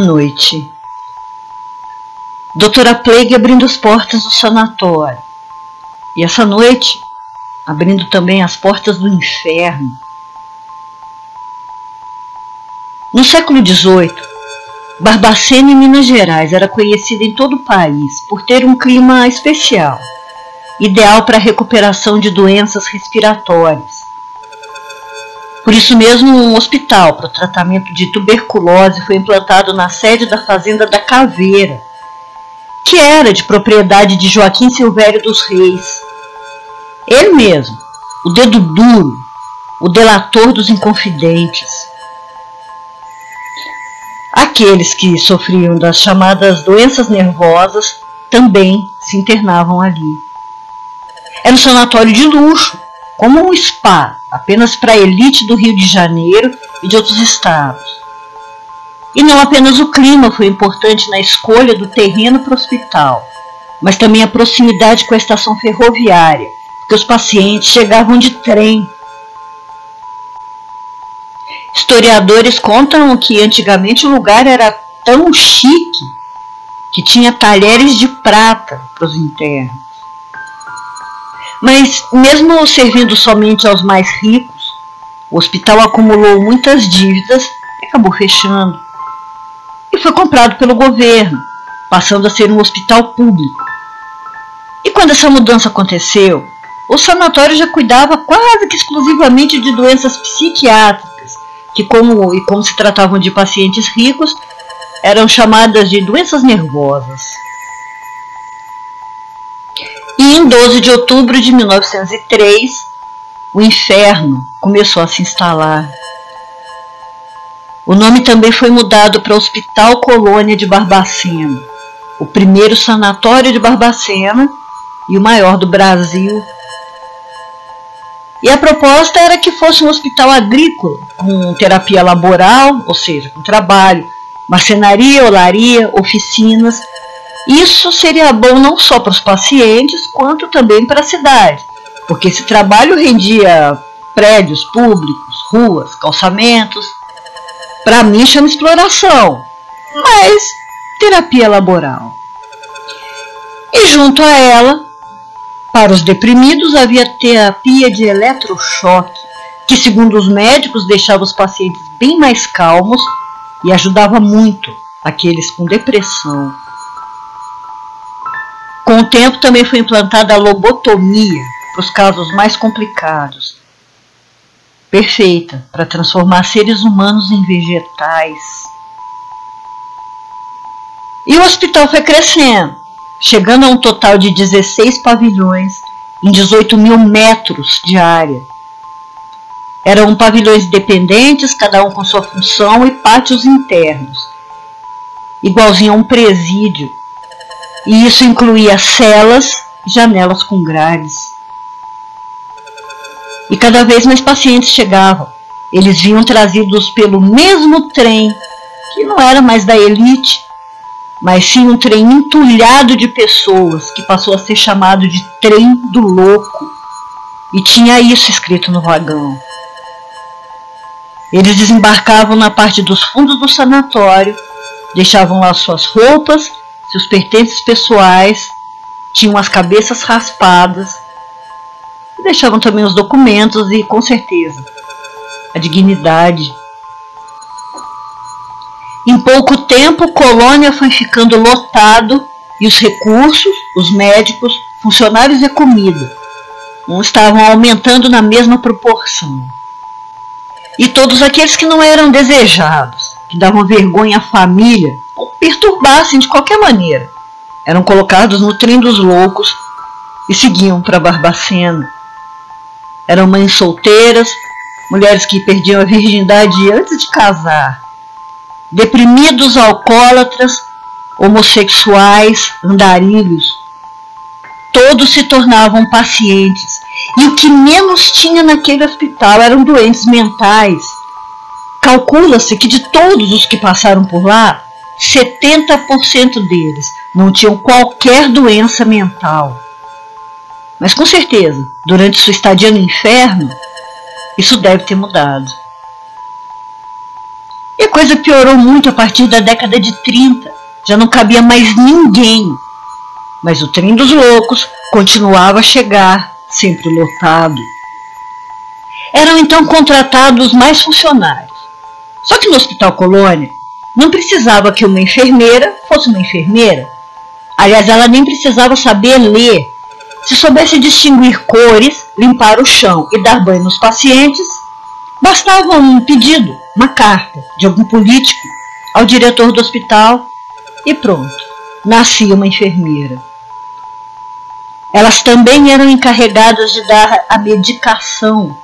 noite. Doutora Plague abrindo as portas do sanatório. E essa noite, abrindo também as portas do inferno. No século XVIII, Barbacena, em Minas Gerais, era conhecida em todo o país por ter um clima especial, ideal para a recuperação de doenças respiratórias. Por isso mesmo, um hospital para o tratamento de tuberculose foi implantado na sede da Fazenda da Caveira, que era de propriedade de Joaquim Silvério dos Reis. Ele mesmo, o dedo duro, o delator dos inconfidentes. Aqueles que sofriam das chamadas doenças nervosas também se internavam ali. Era um sanatório de luxo, como um spa, apenas para a elite do Rio de Janeiro e de outros estados. E não apenas o clima foi importante na escolha do terreno para o hospital, mas também a proximidade com a estação ferroviária, porque os pacientes chegavam de trem. Historiadores contam que antigamente o lugar era tão chique que tinha talheres de prata para os internos. Mas mesmo servindo somente aos mais ricos, o hospital acumulou muitas dívidas e acabou fechando. E foi comprado pelo governo, passando a ser um hospital público. E quando essa mudança aconteceu, o sanatório já cuidava quase que exclusivamente de doenças psiquiátricas, que como se tratavam de pacientes ricos, eram chamadas de doenças nervosas. E em 12 de outubro de 1903, o inferno começou a se instalar. O nome também foi mudado para Hospital Colônia de Barbacena, o primeiro sanatório de Barbacena e o maior do Brasil. E a proposta era que fosse um hospital agrícola, com terapia laboral, ou seja, com trabalho, marcenaria, olaria, oficinas. Isso seria bom não só para os pacientes, quanto também para a cidade, porque esse trabalho rendia prédios públicos, ruas, calçamentos. Para mim chama exploração, mas terapia laboral. E junto a ela, para os deprimidos, havia terapia de eletrochoque, que segundo os médicos deixava os pacientes bem mais calmos e ajudava muito aqueles com depressão. Com o tempo também foi implantada a lobotomia para os casos mais complicados, perfeita para transformar seres humanos em vegetais. E o hospital foi crescendo, chegando a um total de 16 pavilhões em 18 mil metros de área. Eram pavilhões independentes, cada um com sua função, e pátios internos, igualzinho a um presídio. E isso incluía celas e janelas com grades. E cada vez mais pacientes chegavam. Eles vinham trazidos pelo mesmo trem, que não era mais da elite, mas sim um trem entulhado de pessoas, que passou a ser chamado de trem do louco. E tinha isso escrito no vagão. Eles desembarcavam na parte dos fundos do sanatório, deixavam lá suas roupas, seus pertences pessoais, tinham as cabeças raspadas, e deixavam também os documentos e, com certeza, a dignidade. Em pouco tempo, Colônia foi ficando lotado e os recursos, os médicos, funcionários e comida não estavam aumentando na mesma proporção. E todos aqueles que não eram desejados, que davam vergonha à família ou perturbassem de qualquer maneira, eram colocados no trem dos loucos e seguiam para Barbacena. Eram mães solteiras, mulheres que perdiam a virgindade antes de casar, deprimidos, alcoólatras, homossexuais, andarilhos. Todos se tornavam pacientes, e o que menos tinha naquele hospital eram doentes mentais. Calcula-se que de todos os que passaram por lá, 70% deles não tinham qualquer doença mental. Mas com certeza, durante sua estadia no inferno, isso deve ter mudado. E a coisa piorou muito a partir da década de 30. Já não cabia mais ninguém. Mas o trem dos loucos continuava a chegar, sempre lotado. Eram então contratados mais funcionários. Só que no Hospital Colônia não precisava que uma enfermeira fosse uma enfermeira. Aliás, ela nem precisava saber ler. Se soubesse distinguir cores, limpar o chão e dar banho nos pacientes, bastava um pedido, uma carta de algum político ao diretor do hospital e pronto, nascia uma enfermeira. Elas também eram encarregadas de dar a medicação,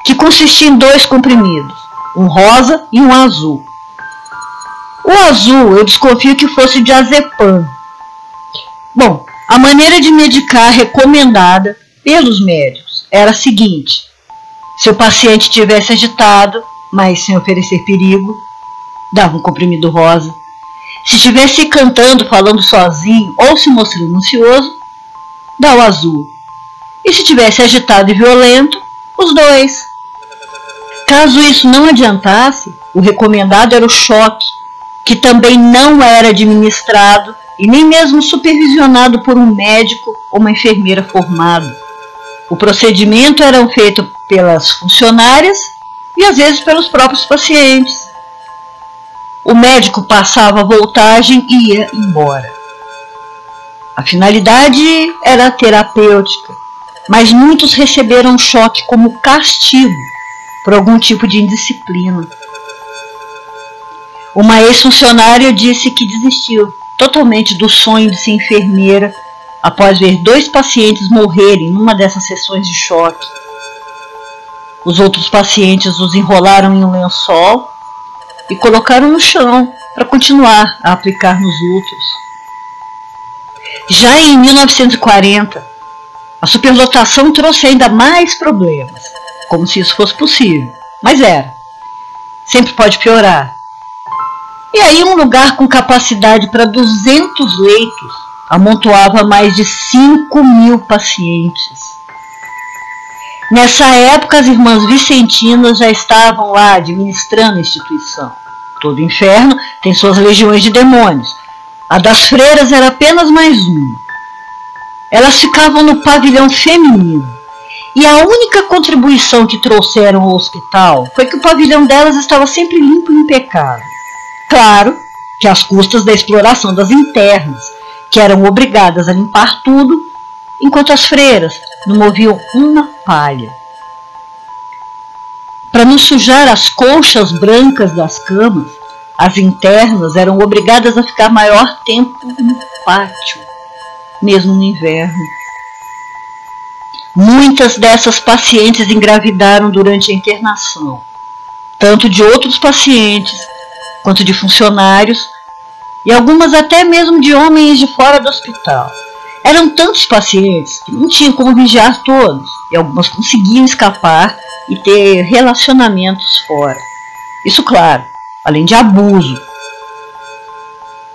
que consistia em 2 comprimidos, um rosa e um azul. O azul eu desconfio que fosse diazepam. Bom, a maneira de medicar recomendada pelos médicos era a seguinte: se o paciente tivesse agitado, mas sem oferecer perigo, dava um comprimido rosa. Se estivesse cantando, falando sozinho ou se mostrando ansioso, dá o azul. E se tivesse agitado e violento, os 2. Caso isso não adiantasse, o recomendado era o choque, que também não era administrado e nem mesmo supervisionado por um médico ou uma enfermeira formado. O procedimento era feito pelas funcionárias e às vezes pelos próprios pacientes. O médico passava a voltagem e ia embora. A finalidade era terapêutica, mas muitos receberam o choque como castigo por algum tipo de indisciplina. Uma ex-funcionária disse que desistiu totalmente do sonho de ser enfermeira após ver 2 pacientes morrerem numa dessas sessões de choque. Os outros pacientes os enrolaram em um lençol e colocaram no chão para continuar a aplicar nos outros. Já em 1940, a superlotação trouxe ainda mais problemas, como se isso fosse possível, mas era. Sempre pode piorar. E aí um lugar com capacidade para 200 leitos amontoava mais de 5.000 pacientes. Nessa época, as irmãs vicentinas já estavam lá administrando a instituição. Todo inferno tem suas legiões de demônios. A das freiras era apenas mais uma. Elas ficavam no pavilhão feminino. E a única contribuição que trouxeram ao hospital foi que o pavilhão delas estava sempre limpo e impecável. Claro que às custas da exploração das internas, que eram obrigadas a limpar tudo, enquanto as freiras não moviam uma palha. Para não sujar as colchas brancas das camas, as internas eram obrigadas a ficar maior tempo no pátio, mesmo no inverno. Muitas dessas pacientes engravidaram durante a internação, tanto de outros pacientes quanto de funcionários, e algumas até mesmo de homens de fora do hospital. Eram tantos pacientes que não tinham como vigiar todos, e algumas conseguiam escapar e ter relacionamentos fora. Isso, claro, além de abuso.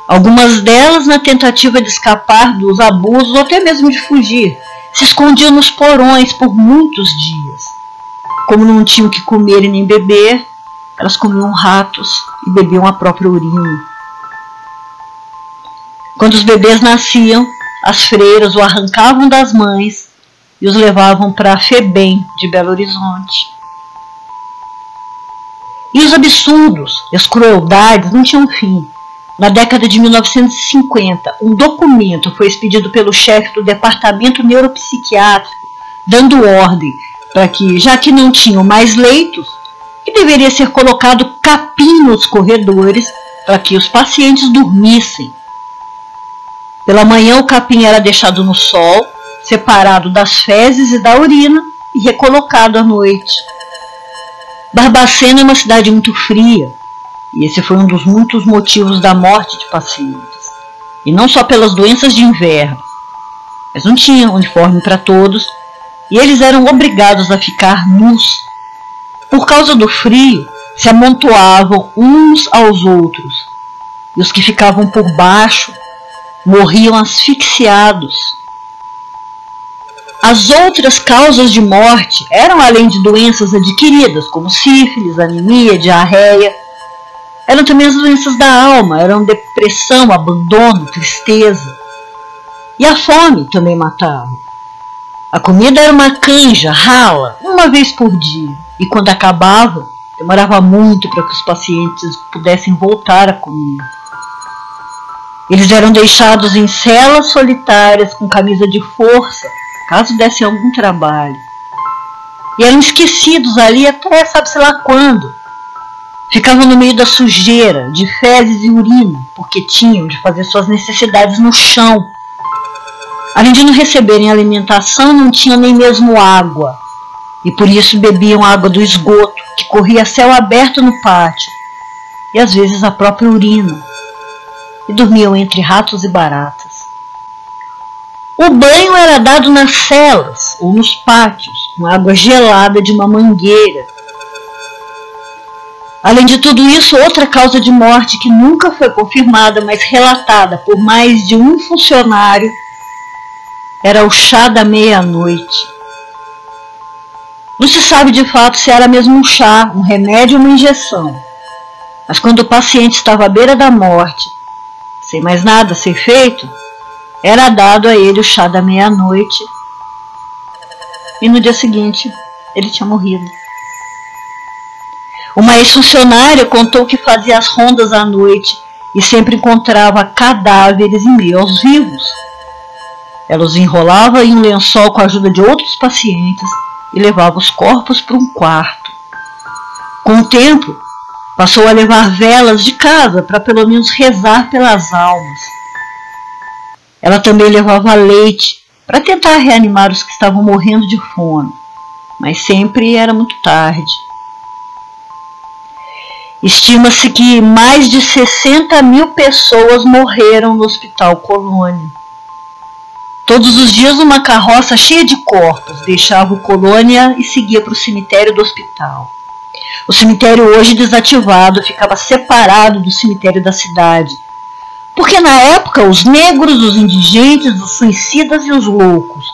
Algumas delas, na tentativa de escapar dos abusos ou até mesmo de fugir, se escondiam nos porões por muitos dias. Como não tinham o que comer e nem beber, elas comiam ratos e bebiam a própria urina. Quando os bebês nasciam, as freiras o arrancavam das mães e os levavam para a FEBEM de Belo Horizonte. E os absurdos e as crueldades não tinham fim. Na década de 1950, um documento foi expedido pelo chefe do departamento neuropsiquiátrico, dando ordem para que, já que não tinham mais leitos, que deveria ser colocado capim nos corredores para que os pacientes dormissem. Pela manhã o capim era deixado no sol, separado das fezes e da urina e recolocado à noite. Barbacena é uma cidade muito fria, e esse foi um dos muitos motivos da morte de pacientes. E não só pelas doenças de inverno, mas não tinha uniforme para todos, e eles eram obrigados a ficar nus. Por causa do frio, se amontoavam uns aos outros, e os que ficavam por baixo morriam asfixiados. As outras causas de morte eram, além de doenças adquiridas, como sífilis, anemia, diarreia, Eram também as doenças da alma, eram depressão, abandono, tristeza. E a fome também matava. A comida era uma canja rala, uma vez por dia, e quando acabava, demorava muito para que os pacientes pudessem voltar a comer. Eles eram deixados em celas solitárias com camisa de força, caso dessem algum trabalho. E eram esquecidos ali até sabe-se lá quando. Ficavam no meio da sujeira, de fezes e urina, porque tinham de fazer suas necessidades no chão. Além de não receberem alimentação, não tinham nem mesmo água. E por isso bebiam água do esgoto, que corria a céu aberto no pátio, e às vezes a própria urina. E dormiam entre ratos e baratas. O banho era dado nas celas ou nos pátios, com água gelada de uma mangueira. Além de tudo isso, outra causa de morte que nunca foi confirmada, mas relatada por mais de um funcionário, era o chá da meia-noite. Não se sabe de fato se era mesmo um chá, um remédio ou uma injeção, mas quando o paciente estava à beira da morte, sem mais nada a ser feito, era dado a ele o chá da meia-noite e no dia seguinte ele tinha morrido. Uma ex-funcionária contou que fazia as rondas à noite e sempre encontrava cadáveres em meio aos vivos. Ela os enrolava em um lençol com a ajuda de outros pacientes e levava os corpos para um quarto. Com o tempo, passou a levar velas de casa para pelo menos rezar pelas almas. Ela também levava leite para tentar reanimar os que estavam morrendo de fome, mas sempre era muito tarde. Estima-se que mais de 60.000 pessoas morreram no Hospital Colônia. Todos os dias uma carroça cheia de corpos deixava o Colônia e seguia para o cemitério do hospital. O cemitério, hoje desativado, ficava separado do cemitério da cidade, porque na época os negros, os indigentes, os suicidas e os loucos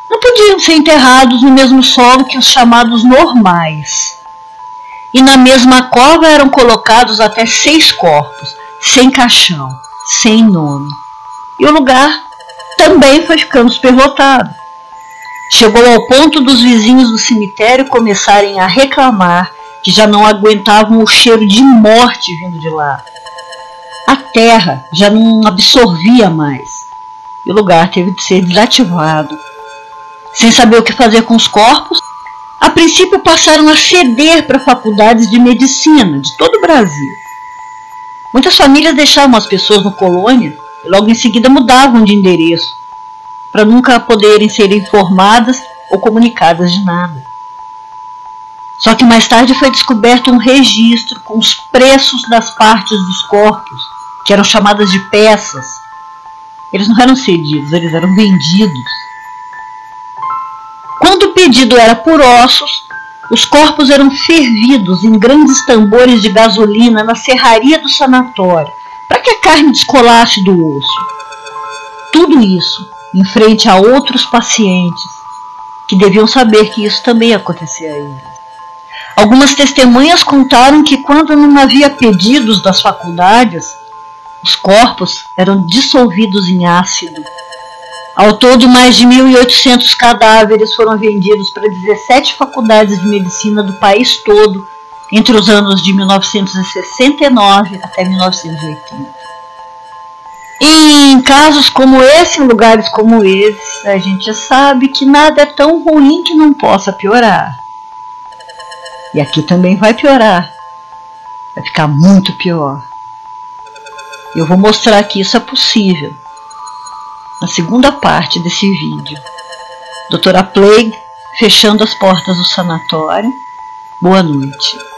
não podiam ser enterrados no mesmo solo que os chamados normais. E na mesma cova eram colocados até 6 corpos, sem caixão, sem nome. E o lugar também foi ficando superlotado. Chegou ao ponto dos vizinhos do cemitério começarem a reclamar que já não aguentavam o cheiro de morte vindo de lá. A terra já não absorvia mais e o lugar teve de ser desativado. Sem saber o que fazer com os corpos, a princípio passaram a ceder para faculdades de medicina de todo o Brasil. Muitas famílias deixavam as pessoas no Colônia e logo em seguida mudavam de endereço, para nunca poderem ser informadas ou comunicadas de nada. Só que mais tarde foi descoberto um registro com os preços das partes dos corpos, que eram chamadas de peças. Eles não eram cedidos, eles eram vendidos. Quando o pedido era por ossos, os corpos eram fervidos em grandes tambores de gasolina na serraria do sanatório, para que a carne descolasse do osso. Tudo isso em frente a outros pacientes, que deviam saber que isso também acontecia a eles. Algumas testemunhas contaram que quando não havia pedidos das faculdades, os corpos eram dissolvidos em ácido. Ao todo, mais de 1.800 cadáveres foram vendidos para 17 faculdades de medicina do país todo entre os anos de 1969 até 1980. E em casos como esse, em lugares como esse, a gente sabe que nada é tão ruim que não possa piorar. E aqui também vai piorar. Vai ficar muito pior. Eu vou mostrar que isso é possível na segunda parte desse vídeo. Doutora Plague fechando as portas do sanatório. Boa noite.